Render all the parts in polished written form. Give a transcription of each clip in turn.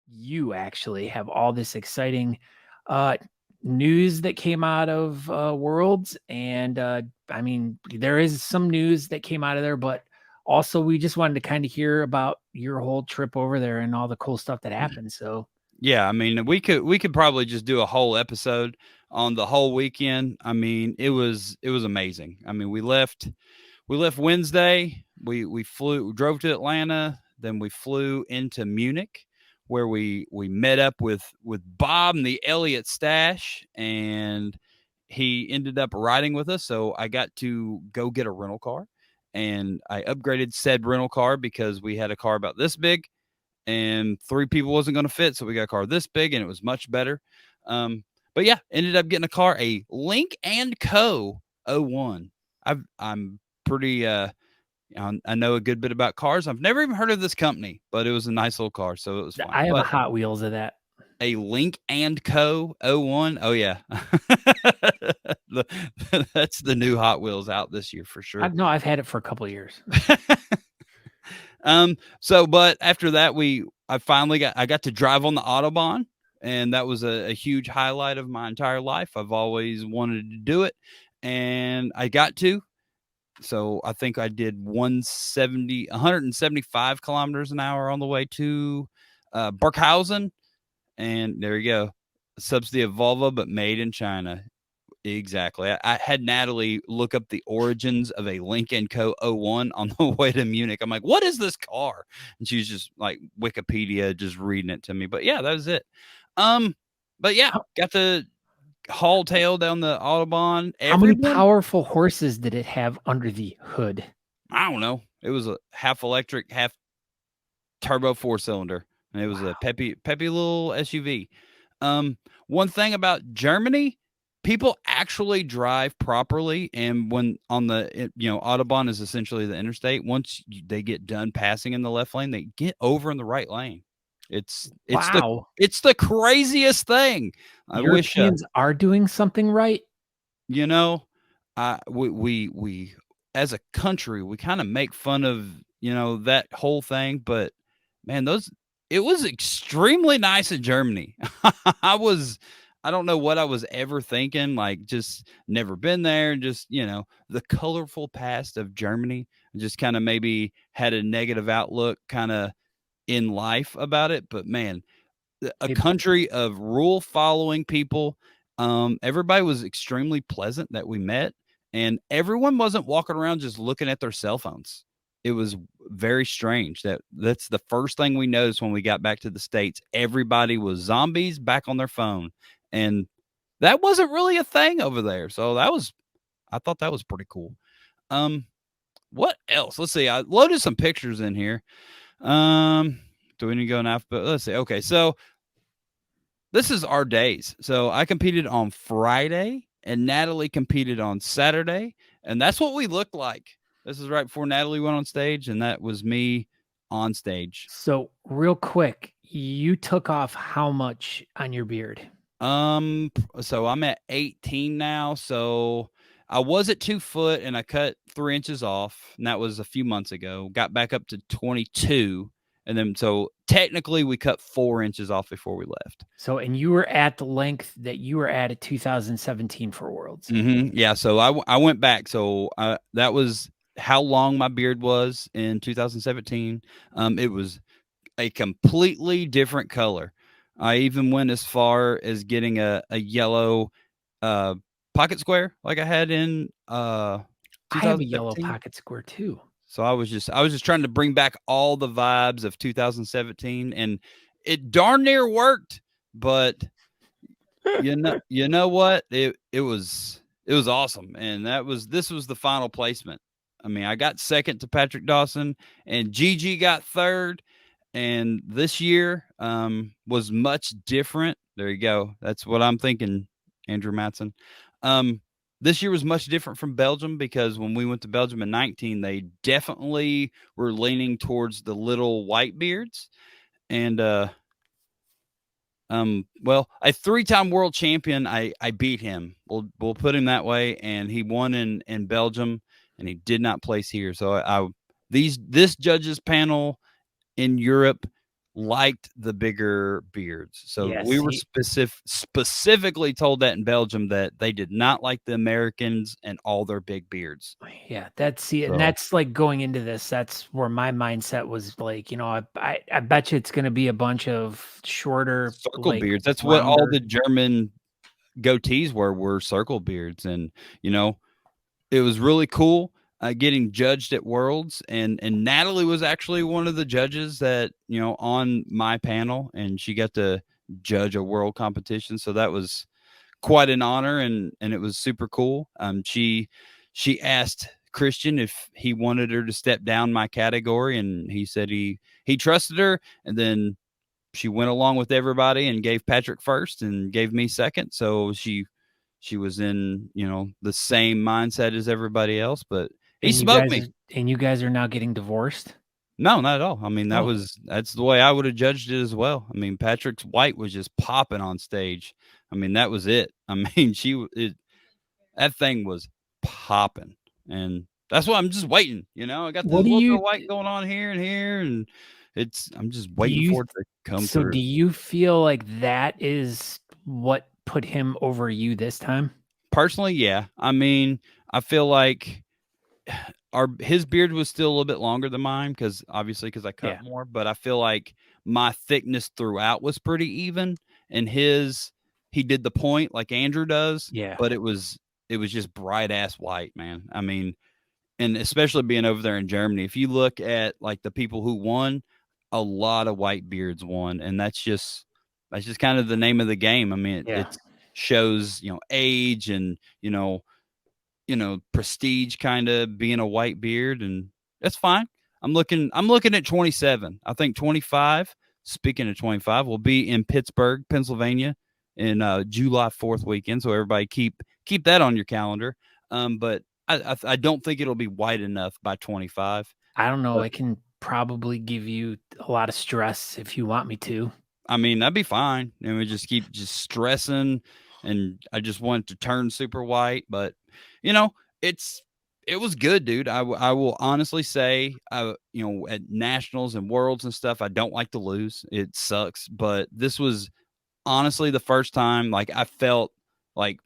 you actually have all this exciting uh, news that came out of Worlds. And I mean, there is some news that came out of there, but also we just wanted to kind of hear about your whole trip over there and all the cool stuff that happened. So, Yeah, I mean, we could probably just do a whole episode on the whole weekend. I mean, it was amazing. I mean, we left Wednesday. We drove to Atlanta, then we flew into Munich, where we met up with Bob and the Elliott Stash, and he ended up riding with us. So I got to go get a rental car, and I upgraded said rental car because we had a car about this big, and three people wasn't going to fit, so we got a car this big, and it was much better. But yeah, ended up getting a car, a Link and Co. '01. I'm pretty I know a good bit about cars. I've never even heard of this company, but it was a nice little car, so it was fine. I have a But Hot Wheels of that. a Link and Co. '01. Oh yeah. That's the new Hot Wheels out this year for sure. No, I've had it for a couple of years. But after that, I got to drive on the Autobahn, and that was a huge highlight of my entire life. I've always wanted to do it, and I got to. So I think I did 175 kilometers an hour on the way to Burghausen, and there you go, subsidy of Volvo, but made in China. Exactly. I had Natali look up the origins of a Link & Co. '01 on the way to Munich. I'm like, what is this car? And she was just like Wikipedia, just reading it to me. But yeah, that was it. But yeah, got to haul tail down the Autobahn. How many powerful horses did it have under the hood? I don't know. It was a half electric, half turbo 4-cylinder, and it was a peppy little SUV. One thing about Germany, people actually drive properly, and when on the Autobahn is essentially the interstate. Once they get done passing in the left lane, they get over in the right lane. It's the craziest thing. I wish Europeans are doing something right. you know, we as a country, we kind of make fun of that whole thing, but man, it was extremely nice in Germany. I don't know what I was ever thinking, like just never been there, just the colorful past of Germany. Just kind of maybe had a negative outlook kind of in life about it, but man, a country of rule following people. Everybody was extremely pleasant that we met, and everyone wasn't walking around just looking at their cell phones. It was very strange. That's the first thing we noticed when we got back to the States. Everybody was zombies back on their phone, and that wasn't really a thing over there. So I thought that was pretty cool. What else? Let's see. I loaded some pictures in here. Do we need to go in alphabet? Let's see. Okay, so this is our days. So I competed on Friday, and Natali competed on Saturday, and that's what we looked like. This is right before Natali went on stage, and that was me on stage. So real quick, you took off how much on your beard? So I'm at 18 now. So I was at 2 foot, and I cut 3 inches off, and that was a few months ago. Got back up to 22. And then, so technically, we cut 4 inches off before we left. So, and you were at the length that you were at 2017 for Worlds. Mm-hmm. Yeah. So I went back. So that was how long my beard was in 2017. It was a completely different color. I even went as far as getting a yellow pocket square like I had in I have a yellow pocket square too. So I was just trying to bring back all the vibes of 2017, and it darn near worked. But you know what? It was awesome, and this was the final placement. I mean, I got second to Patrick Dawson, and Gigi got third. And this year was much different. There you go. That's what I'm thinking, Andrew Matson. This year was much different from Belgium, because when we went to Belgium in 19, they definitely were leaning towards the little white beards. And well, a 3-time world champion, I beat him. We'll put him that way, and he won in Belgium, and he did not place here. So this judges panel in Europe liked the bigger beards. So we Yes, were specifically told that in Belgium that they did not like the Americans and all their big beards. yeah, and So that's like going into this. That's where my mindset was like, I bet you it's going to be a bunch of shorter, circle like beards, that's what all rounder. the German goatees were circle beards. And, it was really cool getting judged at Worlds. And Natalie was actually one of the judges that, on my panel, and she got to judge a world competition. So that was quite an honor, and it was super cool. She asked Christian if he wanted her to step down my category, and he said he trusted her. And then she went along with everybody and gave Patrick first and gave me second. So she was in, the same mindset as everybody else, but he And smoked me. you guys are now getting divorced? No, not at all. I mean, Oh, that's the way I would have judged it as well. I mean, Patrick's white was just popping on stage. I mean, that was it. I mean, that thing was popping, and that's why I'm just waiting. I got this what do little bit you of white going on here, and I'm just do waiting you for it to come so do through. you feel like that is what put him over you this time? Personally, yeah. I mean, I feel like his beard was still a little bit longer than mine because I cut Yeah, more, but I feel like my thickness throughout was pretty even, and he did the point like Andrew does, yeah, but it was just bright ass white, man. I mean, and especially being over there in Germany, if you look at like the people who won, a lot of white beards won, and that's just kind of the name of the game. I mean, yeah. it shows age and prestige, kind of being a white beard, and that's fine. I'm looking at 27. I think 25. Speaking of 25, will be in Pittsburgh, Pennsylvania, in July 4th weekend. So everybody keep that on your calendar. But I don't think it'll be white enough by 25. I don't know. But I can probably give you a lot of stress if you want me to. I mean, that'd be fine. And we just keep just stressing, and I just want it to turn super white. But you know, it's it was good, dude. I will honestly say, at nationals and worlds and stuff, I don't like to lose. It sucks, but this was honestly the first time like I felt like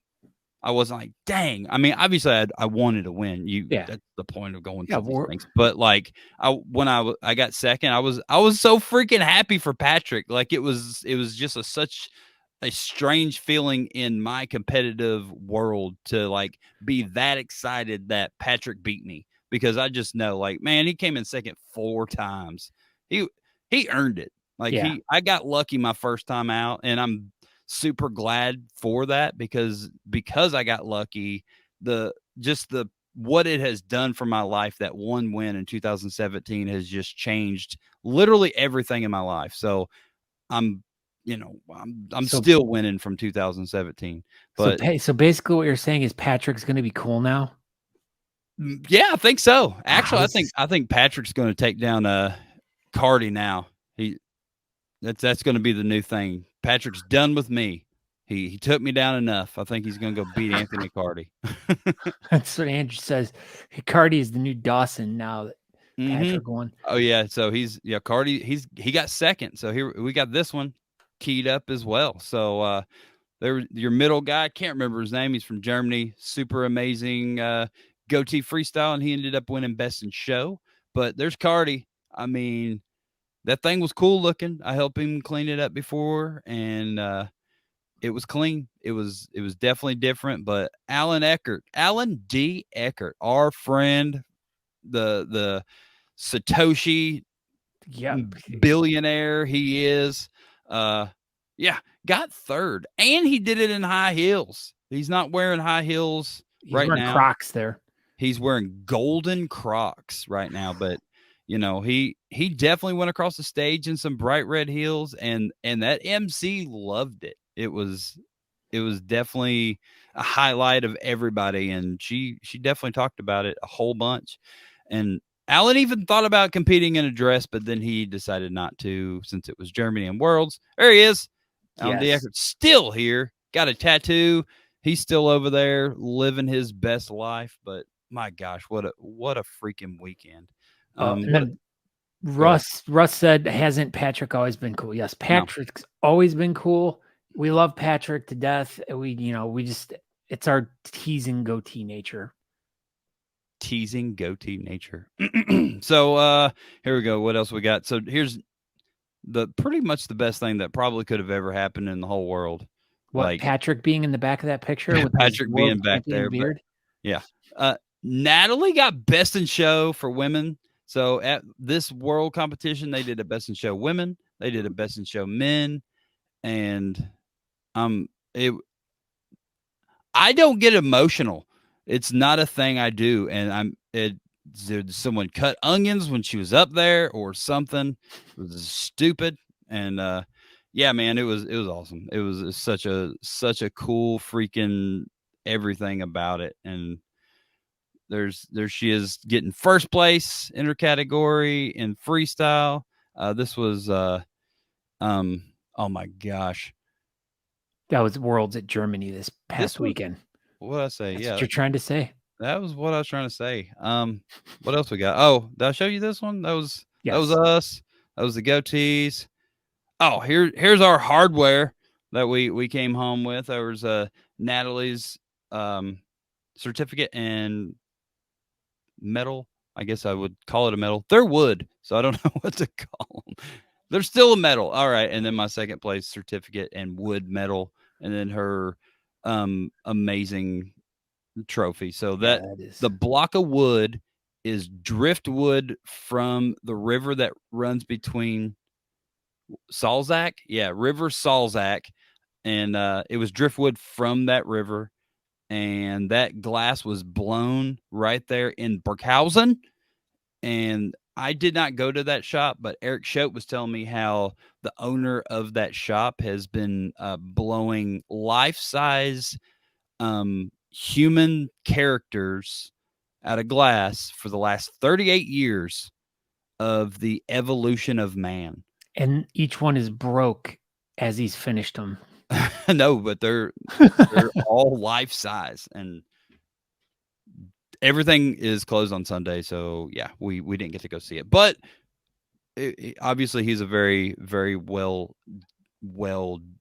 I wasn't like, dang. I mean, obviously, I wanted to win. Yeah, That's the point of going yeah. to these things. But like, when I got second, I was so freaking happy for Patrick. Like it was just such a strange feeling in my competitive world to like be that excited that Patrick beat me, because I just know, like, man, he came in second 4 times. He he earned it. Like Yeah. I got lucky my first time out, and I'm super glad for that, because I got lucky. The what it has done for my life, that one win in 2017 has just changed literally everything in my life. So I'm I'm So still winning from 2017. But so basically, what you're saying is Patrick's going to be cool now. yeah, I think so. Ah, Actually, I think Patrick's going to take down Cardi now. That's going to be the new thing. Patrick's done with me. He took me down enough. I think he's going to go beat Anthony Cardi. That's what Andrew says. Cardi is the new Dawson now that Mm-hmm. Patrick won. Oh yeah. So Cardi. He got second. So here we got this one keyed up as well. So your middle guy. Can't remember his name. He's from Germany. Super amazing goatee freestyle, and he ended up winning best in show. But there's Cardi. I mean, that thing was cool looking. I helped him clean it up before, and it was clean. It was definitely different. But Alan D. Eckert, our friend, the Satoshi Yep. billionaire he is, uh, yeah, got third, and he did it in high heels. He's not wearing high heels He's right wearing now. Crocs there. He's wearing golden Crocs right now, but he definitely went across the stage in some bright red heels, and that MC loved it. It was definitely a highlight of everybody, and she definitely talked about it a whole bunch. And Alan even thought about competing in a dress, but then he decided not to, since it was Germany and Worlds. There he is. Alan D. Yes. Eckert's still here, got a tattoo. He's still over there living his best life. But my gosh, what a freaking weekend. And What then Go ahead. Russ said, "Hasn't Patrick always been cool?" Yes, No. Patrick's always been cool. We love Patrick to death. We just it's our teasing goatee nature. Teasing goatee nature. So here we go. What else we got? So here's the pretty much the best thing that probably could have ever happened in the whole world. What, Like Patrick being in the back of that picture with his Patrick world being back champion there, but beard? yeah. Natali got best in show for women. So at this world competition, they did a best in show women, they did a best in show men, and it I don't get emotional. It's not a thing I do, and did someone cut onions when she was up there or something? It was stupid, and yeah, man, it was awesome. It was such a cool freaking everything about it, and there she is getting first place in her category in freestyle. This was oh my gosh, That was Worlds at Germany this this past was weekend. what did I say? That's what Yeah, you're trying to say? that was what I was trying to say. What else we got? Oh, did I show you this one? That was Yes. us. That was the goatees. Oh, here's our hardware that we came home with. There was Natalie's certificate and metal. I guess I would call it a medal. They're wood, so I don't know what to call them. They're still a medal. All right, and then my second place certificate and wood medal, and then her amazing trophy. So Yeah, that that is. the block of wood is driftwood from the river that runs between Salzach. Yeah, River Salzach. And it was driftwood from that river. And that glass was blown right there in Burghausen. And I did not go to that shop, but Eric Schote was telling me how the owner of that shop has been blowing life-size human characters out of glass for the last 38 years of the evolution of man. And each one is broke as he's finished them. No, but they're all life size, and everything is closed on Sunday. So yeah, we didn't get to go see it, but obviously he's a very very well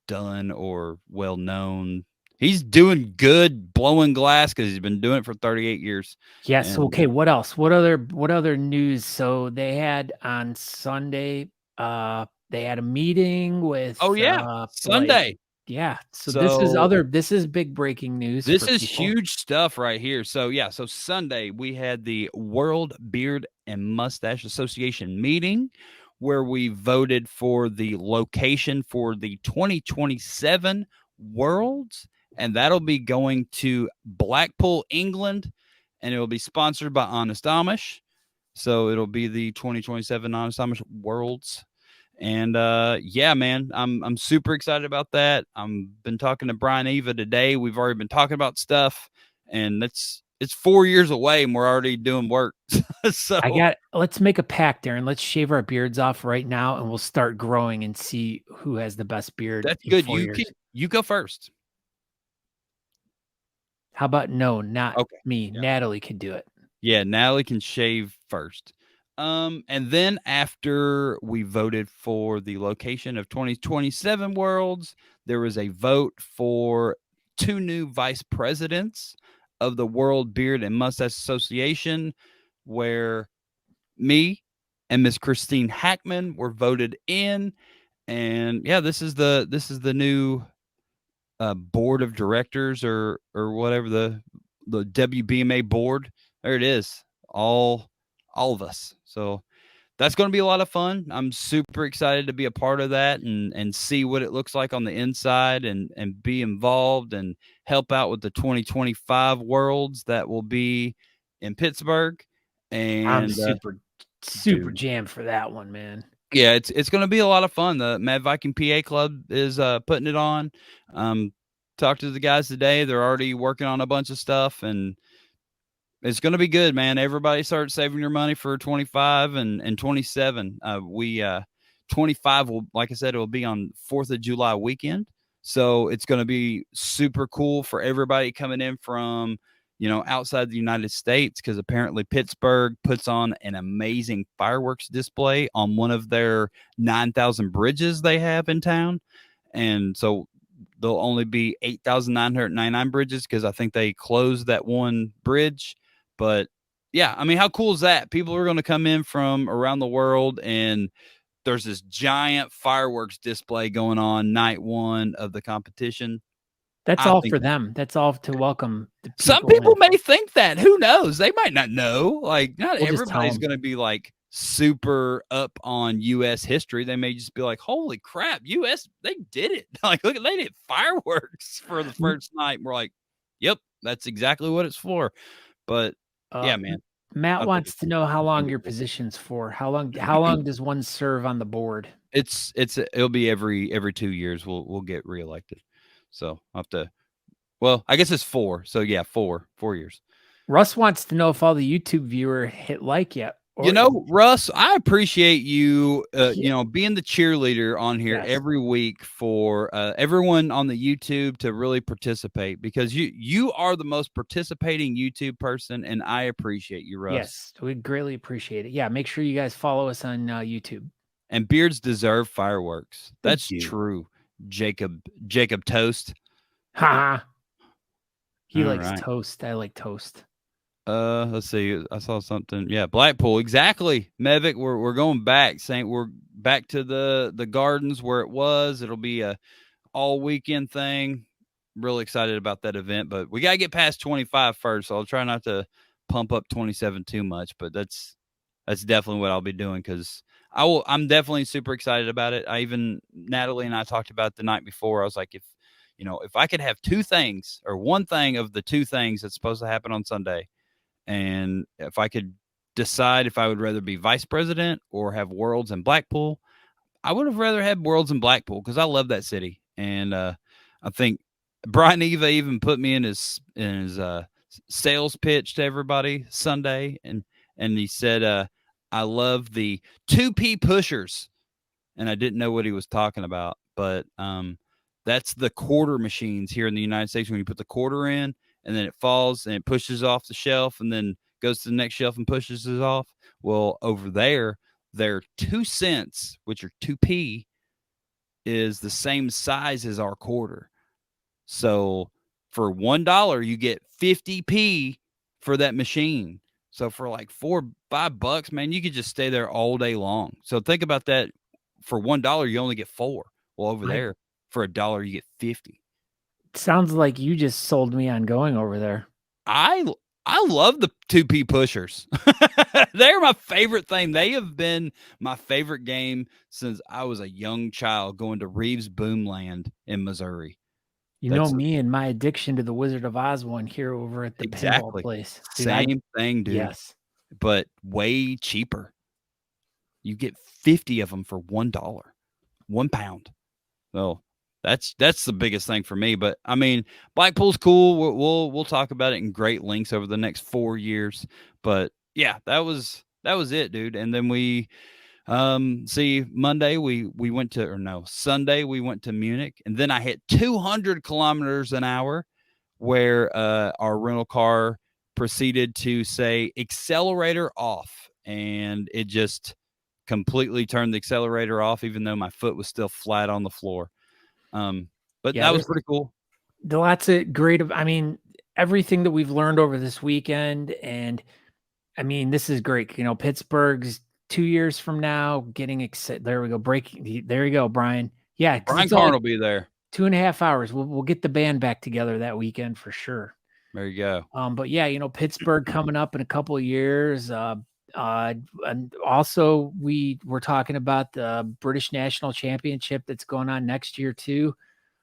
done or well known. He's doing good blowing glass because he's been doing it for 38 years. Yes. And Okay. What else? What other news? So they had on Sunday, they had a meeting with oh yeah, like, Sunday. yeah. So So this is big breaking news this for is people. huge stuff right here. So yeah, so Sunday we had the World Beard and Mustache Association meeting where we voted for the location for the 2027 Worlds, and that'll be going to Blackpool, England, and it will be sponsored by Honest Amish. So it'll be the 2027 Honest Amish Worlds. And yeah, man, I'm super excited about that. I'm been talking to Brian Eva today. We've already been talking about stuff, and it's 4 years away, and we're already doing work. So Let's make a pact, Darren. Let's shave our beards off right now and we'll start growing and see who has the best beard that's in good. 4 years. You go first. How about no, not Okay. me? Yeah. Natalie can do it. Yeah, Natalie can shave first. And then after we voted for the location of 2027 Worlds, there was a vote for 2 new vice presidents of the World Beard and Mustache Association, where me and Miss Christine Hackman were voted in. And yeah, this is the new board of directors or whatever the WBMA board. There it is. All of us. So that's going to be a lot of fun. I'm super excited to be a part of that and see what it looks like on the inside and be involved and help out with the 2025 Worlds that will be in Pittsburgh. I'm And super dude, jammed for that one, man. yeah, it's going to be a lot of fun. The Mad Viking PA Club is putting it on. Talked to the guys today. They're already working on a bunch of stuff, and it's going to be good, man. Everybody start saving your money for 25 and 27. We 25 will, like I said, it will be on 4th of July weekend. So it's going to be super cool for everybody coming in from outside the United States, because apparently Pittsburgh puts on an amazing fireworks display on one of their 9,000 bridges they have in town. And so there'll only be 8,999 bridges because I think they closed that one bridge. But yeah, I mean, how cool is that? People are going to come in from around the world, and there's this giant fireworks display going on night one of the competition. That's I all think for them. That's all to welcome the some people people in. may think that. Who knows? They might not know. Like, not We'll just tell everybody's them. going to be like super up on U.S. history. They may just be like, "Holy crap, U.S. They did it! Like, look, they did fireworks for the first night." And we're like, "Yep, that's exactly what it's for." But yeah, man, Matt I think wants to know how it's gonna long be your cool. position's for. How long does one serve on the board? It'll be every 2 years. We'll get reelected. So I'll have to. Well, I guess it's 4. So yeah, 4 years. Russ wants to know if all the YouTube viewer hit like yet. Or Russ, I appreciate you, he- being the cheerleader on here yes, every week for everyone on the YouTube to really participate, because you are the most participating YouTube person, and I appreciate you, Russ. yes, we greatly appreciate it. Yeah, make sure you guys follow us on YouTube. And beards deserve fireworks. They That's do. true, Jacob Toast. Ha! He All likes right. toast. I like toast. Let's see. I saw something. Yeah, Blackpool. Exactly. Mevic, we're going back. Saint, we're back to the gardens where it was. It'll be a all weekend thing. Really excited about that event, but we got to get past 25 first. So I'll try not to pump up 27 too much, but that's definitely what I'll be doing, because I'm definitely super excited about it. Natalie and I talked about it the night before. I was like, if I could have two things, or one thing of the two things that's supposed to happen on Sunday, and if I could decide if I would rather be vice president or have Worlds in Blackpool, I would have rather had Worlds in Blackpool, because I love that city. And I think Brian Eva even put me in his sales pitch to everybody Sunday, and he said, I love the 2P pushers. And I didn't know what he was talking about, but that's the quarter machines here in the United States. When you put the quarter in, and then it falls and it pushes off the shelf, and then goes to the next shelf and pushes it off. Well, over there, their 2 cents, which are 2P, is the same size as our quarter. So for $1, you get 50p for that machine. So for like $4-5, man, you could just stay there all day long. So think about that. For $1, you only get 4. Well, over there, for $1, you get 50. Sounds like you just sold me on going over there. I love the 2P pushers. They're my favorite thing. They have been my favorite game since I was a young child, going to Reeves Boomland in Missouri. You know me and my addiction to the Wizard of Oz one here over at the pinball Exactly. place. Dude, Same thing, dude. yes. But way cheaper. You get 50 of them for $1, 1 pound. So that's the biggest thing for me. But I mean, Blackpool's cool. We'll talk about it in great lengths over the next 4 years. But yeah, that was it, dude. And then we Monday we went to, or no, Sunday we went to Munich, and then I hit 200 kilometers an hour, where our rental car proceeded to say accelerator off, and it just completely turned the accelerator off, even though my foot was still flat on the floor. But Yeah, that was pretty cool. Lots of great. I mean, everything that we've learned over this weekend, and I mean, this is great. Pittsburgh's 2 years from now getting excited. There we go. Breaking. There you go, Brian. Yeah, because Brian it's only Carn will be there. 2.5 hours. We'll get the band back together that weekend for sure. There you go. But yeah, Pittsburgh coming up in a couple of years. And also we're talking about the British National Championship that's going on next year too.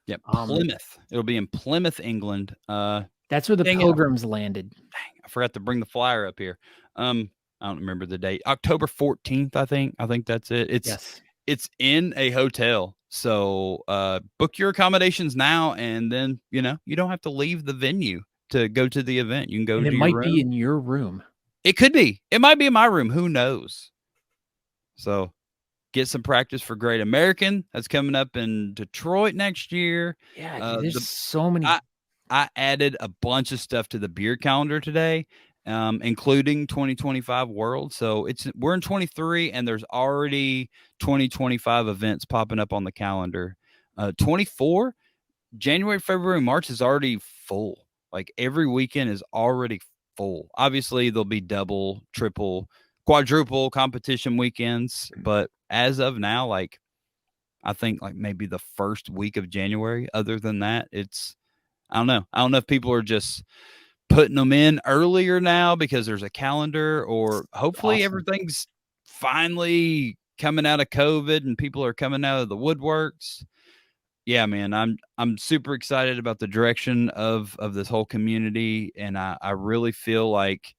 Yeah, Plymouth. It'll be in Plymouth, England. That's where the Pilgrims landed. Dang, I forgot to bring the flyer up here. I don't remember the date. October 14th, I think. I think that's it. It's in a hotel. So book your accommodations now, and then you don't have to leave the venue to go to the event. You can go to your room. It might be in your room. It could be. It might be in my room. Who knows? So get some practice for Great American. That's coming up in Detroit next year. Yeah, there's so many I added a bunch of stuff to the beer calendar today, including 2025 World. So we're in 23, and there's already 2025 events popping up on the calendar. 24 January, February, March is already full. Like every weekend is already full. Obviously, there'll be double, triple, quadruple competition weekends, but as of now, like I think like maybe the first week of January. Other than that, it's I don't know. I don't know if people are just putting them in earlier now because there's a calendar, or hopefully Awesome. everything's finally coming out of COVID and people are coming out of the woodworks. Yeah, man, I'm super excited about the direction of this whole community, and I really feel like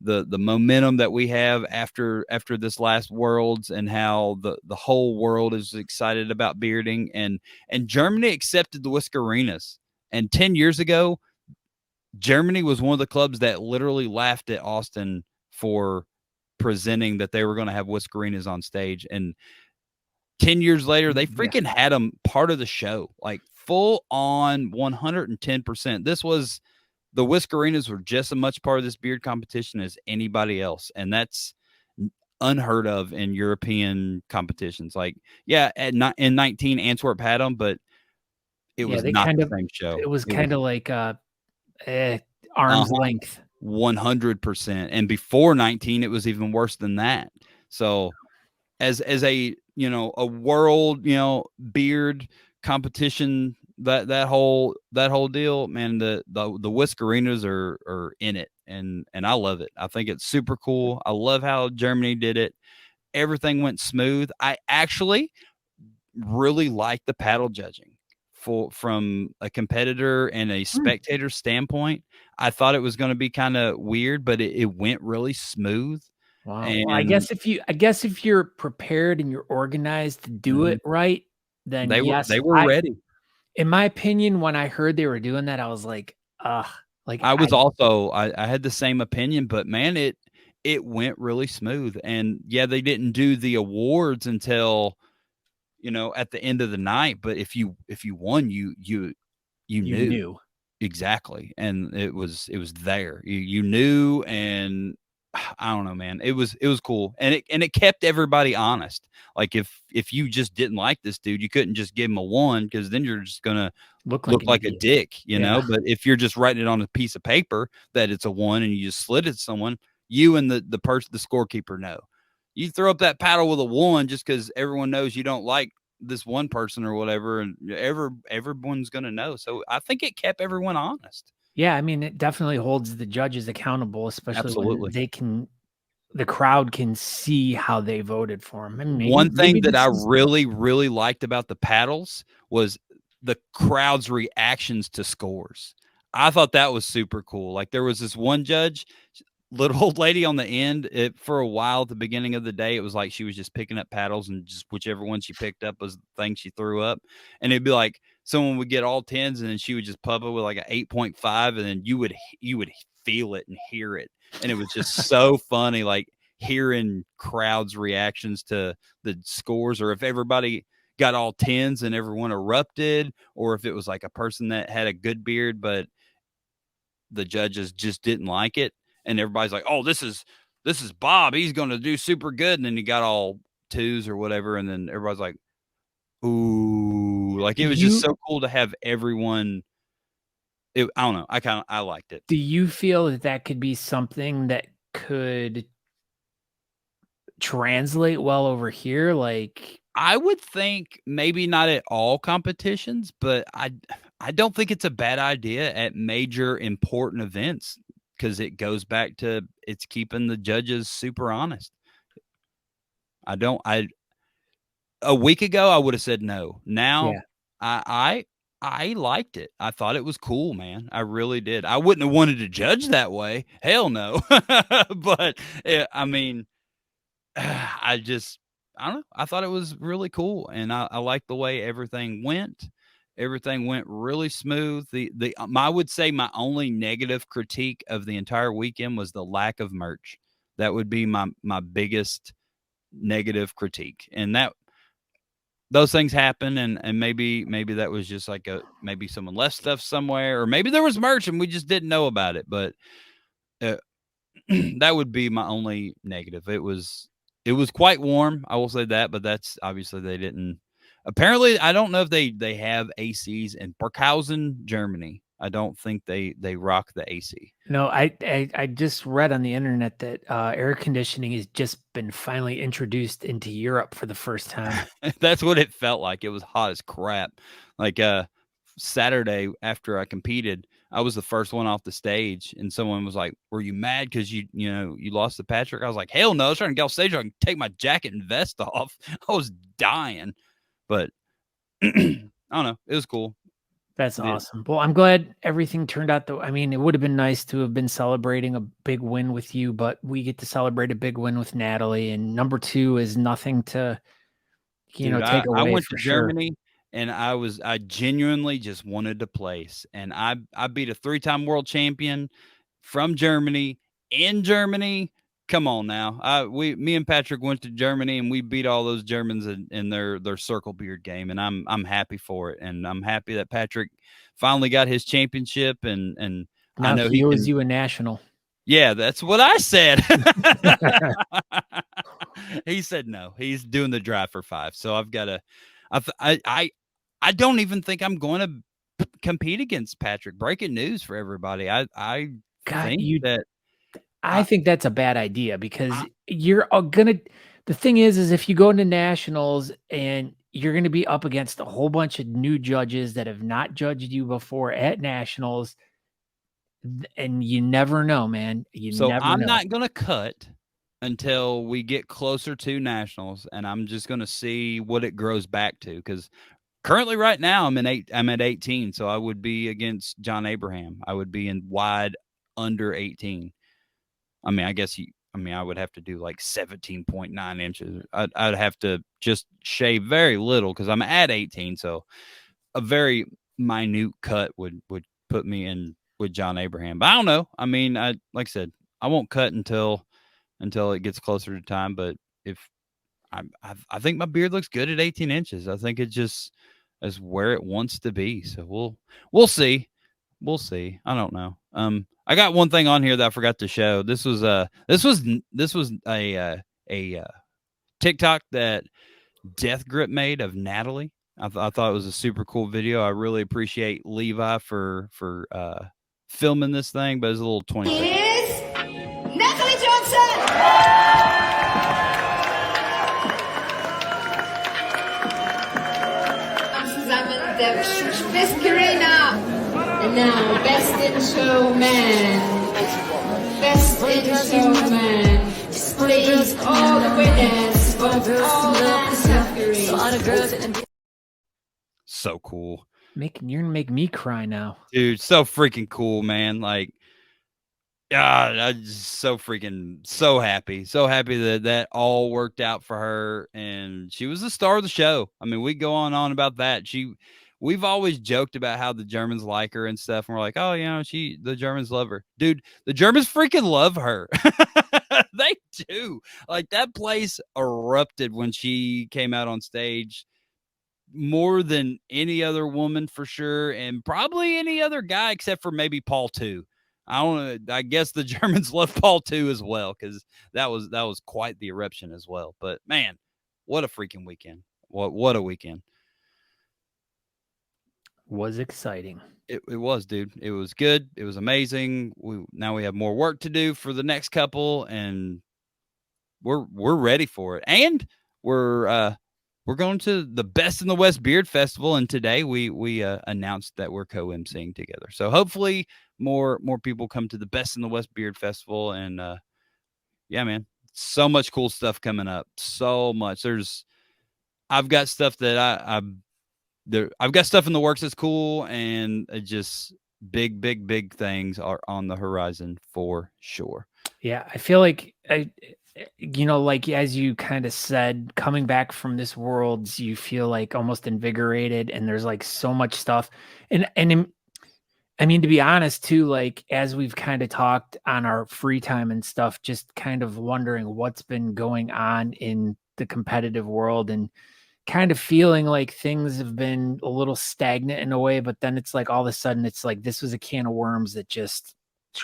the momentum that we have after this last Worlds, and how the whole world is excited about bearding, and Germany accepted the Whiskerinas. And 10 years ago, Germany was one of the clubs that literally laughed at Austin for presenting that they were going to have Whiskerinas on stage. And 10 years later, they Yeah. freaking had them part of the show, like full on 110%. The Whiskerinas were just as much part of this beard competition as anybody else. And that's unheard of in European competitions. Like, yeah, in 19, Antwerp had them, but it Yeah, was they not kind the of same show. it was It was kind of like arm's uh-huh, length. 100%. And before 19, it was even worse than that. So as a a world beard competition, that whole deal, man, the Whiskerinas are in it, and I love it. I think it's super cool. I love how Germany did it. Everything went smooth. I actually really like the paddle judging from a competitor and a Hmm. spectator standpoint. I thought it was going to be kind of weird, but it went really smooth. Wow. Well, And I guess if you're prepared and you're organized to do mhm, it right, then they yes, were ready. in my opinion, when I heard they were doing that, I was like, ugh, like I was also I had the same opinion, but man, it went really smooth. And yeah, they didn't do the awards until at the end of the night. But if you won, you you knew knew. exactly, and it was there. You knew, and I don't know, man. It was cool, and it kept everybody honest. Like if you just didn't like this dude, you couldn't just give him a 1, because then you're just gonna Look like look an like a idiot. dick, Yeah. But if you're just writing it on a piece of paper that it's a 1 and you just slid it to someone, you and the scorekeeper know. You throw up that paddle with a 1 just because everyone knows you don't like this one person or whatever, and everyone's gonna know. So I think it kept everyone honest. Yeah, I mean, it definitely holds the judges accountable, especially when Absolutely. the crowd can see how they voted for him. And One maybe thing that I this is really, really liked about the paddles was the crowd's reactions to scores. I thought that was super cool. Like there was this one judge, little old lady on the end. For a while at the beginning of the day, it was like she was just picking up paddles, and just whichever one she picked up was the thing she threw up. And it'd be like someone would get all 10s, and then she would just pop it with like an 8.5, and then you would feel it and hear it. And it was just so funny, like hearing crowds' reactions to the scores, or if everybody got all 10s and everyone erupted, or if it was like a person that had a good beard, but the judges just didn't like it, and everybody's like, "Oh, this is Bob. He's going to do super good." And then he got all 2s or whatever, and then everybody's like, "Ooh!" Like do it was just you so cool to have everyone. I don't know. I liked it. do you feel that that could be something that could translate well over here? Like, I would think maybe not at all competitions, but I don't think it's a bad idea at major important events, because it goes back to it's keeping the judges super honest. I don't I A week ago, I would have said no. Now, yeah. I liked it. I thought it was cool, man. I really did. I wouldn't have wanted to judge that way. Hell no. But I mean, I don't know. I thought it was really cool, and I like the way everything went. Everything went really smooth. I would say my only negative critique of the entire weekend was the lack of merch. That would be my biggest negative critique, and those things happen, and maybe that was just like maybe someone left stuff somewhere, or maybe there was merch and we just didn't know about it. But uh, that would be my only negative. It was quite warm, I will say that, but that's obviously they didn't. Apparently, I don't know if they have ACs in Burghausen, Germany. I don't think they rock the AC. No, I just read on the internet that air conditioning has just been finally introduced into Europe for the first time. That's what it felt like. It was hot as crap. Like Saturday after I competed, I was the first one off the stage, and someone was like, "Were you mad because you lost to Patrick?" I was like, "Hell no! I was trying to get off stage. So I can take my jacket and vest off." I was dying, but I don't know. It was cool. That's awesome. Well, I'm glad everything turned out though. I mean, it would have been nice to have been celebrating a big win with you, but we get to celebrate a big win with Natali, and number 2 is nothing to, Dude, take I away went for to sure. Germany and I genuinely just wanted to place, and I beat a 3-time world champion from Germany in Germany. Come on now. Me and Patrick went to Germany and we beat all those Germans in their circle beard game, and I'm happy for it, and I'm happy that Patrick finally got his championship, and I Now know he he owes can. you a national. Yeah, that's what I said. He said no. He's doing the drive for 5. So I've got to. I don't even think I'm going to compete against Patrick. Breaking news for everybody. I God, think that I think that's a bad idea I, because you're gonna. The thing is if you go into nationals and you're gonna be up against a whole bunch of new judges that have not judged you before at nationals, and you never know, man. You so never I'm know. not going to cut until we get closer to nationals, and I'm just going to see what it grows back to, because currently, right now, I'm at 18, so I would be against John Abraham. I would be in wide under 18. I mean, I guess I would have to do like 17.9 inches. I'd have to just shave very little because I'm at 18. So a very minute cut would put me in with John Abraham. But I don't know. I mean, like I said, I won't cut until it gets closer to time. But if I think my beard looks good at 18 inches. I think it just is where it wants to be. So we'll see. We'll see. I don't know. I got one thing on here that I forgot to show. This was a TikTok that Death Grip made of Natali. I thought it was a super cool video. I really appreciate Levi for filming this thing, but it's a little 20 seconds. Is Natali Johnston. Zusammen der Spitzenarena. And now, best in showman. Best in showman. Displays all the winners of all categories. So cool. You're gonna make me cry now. Dude, so freaking cool, man. Like, God, I'm just so happy. So happy that all worked out for her. And she was the star of the show. I mean, we go on about that. We've always joked about how the Germans like her and stuff. And we're like, oh, the Germans love her. Dude, the Germans freaking love her. They do. Like, that place erupted when she came out on stage, more than any other woman for sure, and probably any other guy except for maybe Paul too. I guess the Germans love Paul too as well, because that was quite the eruption as well. But man, what a freaking weekend! What a weekend! Was exciting. It was, dude. It was good. It was amazing. Now we have more work to do for the next couple, and we're ready for it. And we're going to the Best in the West Beard Festival, and today we announced that we're co-emceeing together. So hopefully more people come to the Best in the West Beard Festival, and yeah, man, so much cool stuff coming up. So much. I've got stuff that I've got stuff in the works that's cool, and just big things are on the horizon for sure. Yeah, I feel like like as you kind of said, coming back from this worlds, you feel like almost invigorated, and there's like so much stuff. I mean, to be honest too, like as we've kind of talked on our free time and stuff, just kind of wondering what's been going on in the competitive world. And kind of feeling like things have been a little stagnant in a way, but then it's like all of a sudden it's like this was a can of worms that just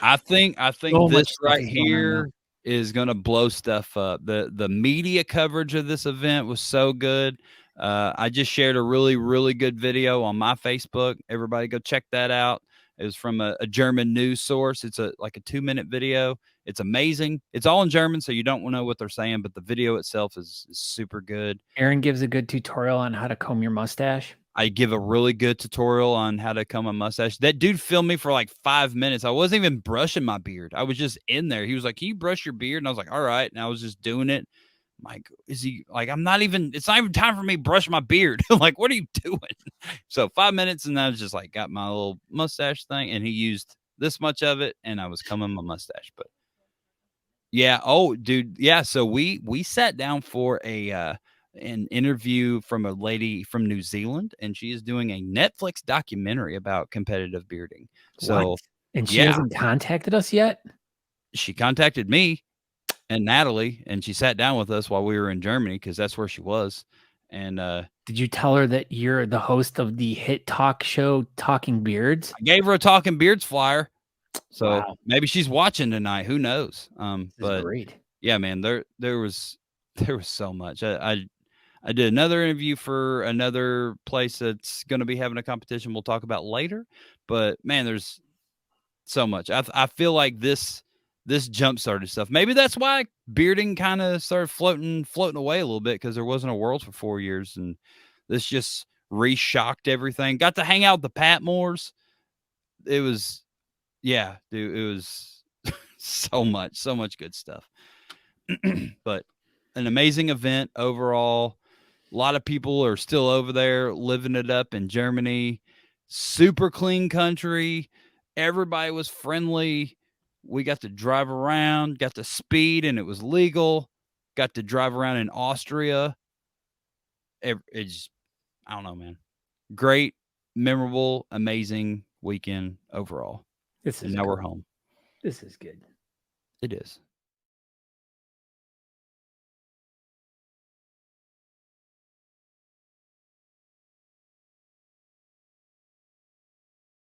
I think so this much stuff right is going on now. here is gonna blow stuff up. The media coverage of this event was so good. I just shared a really, really good video on my Facebook. Everybody go check that out. It was from a German news source. It's like a 2-minute video. It's amazing. It's all in German, so you don't know what they're saying, but the video itself is super good. Aaron gives a good tutorial on how to comb your mustache. I give a really good tutorial on how to comb a mustache. That dude filmed me for like 5 minutes. I wasn't even brushing my beard. I was just in there. He was like, "Can you brush your beard?" And I was like, "All right." And I was just doing it. I'm like, is he like, it's not even time for me to brush my beard. Like, what are you doing? So 5 minutes. And I was just like, got my little mustache thing. And he used this much of it. And I was combing my mustache. But yeah. Oh, dude. Yeah. So we sat down for an interview from a lady from New Zealand, and she is doing a Netflix documentary about competitive bearding. So What? And she yeah, hasn't contacted us yet? she contacted me and Natali, and she sat down with us while we were in Germany because that's where she was. And Did you tell her that you're the host of the hit talk show Talking Beards? I gave her a Talking Beards flyer. So Wow. maybe she's watching tonight. Who knows? This is But great. yeah, man, there was so much. I did another interview for another place that's going to be having a competition we'll talk about later. But man, there's so much. I feel like this jump started stuff. Maybe that's why bearding kind of started floating away a little bit, because there wasn't a Worlds for 4 years, and this just reshocked everything. Got to hang out with the Patmores. It was, yeah, dude, it was so much good stuff. But an amazing event overall. A lot of people are still over there living it up in Germany. Super clean country. Everybody was friendly. We got to drive around, got to speed, and it was legal. Got to drive around in Austria. It's, I don't know, man. Great, memorable, amazing weekend overall. This is And now we're good. home. This is good. It is.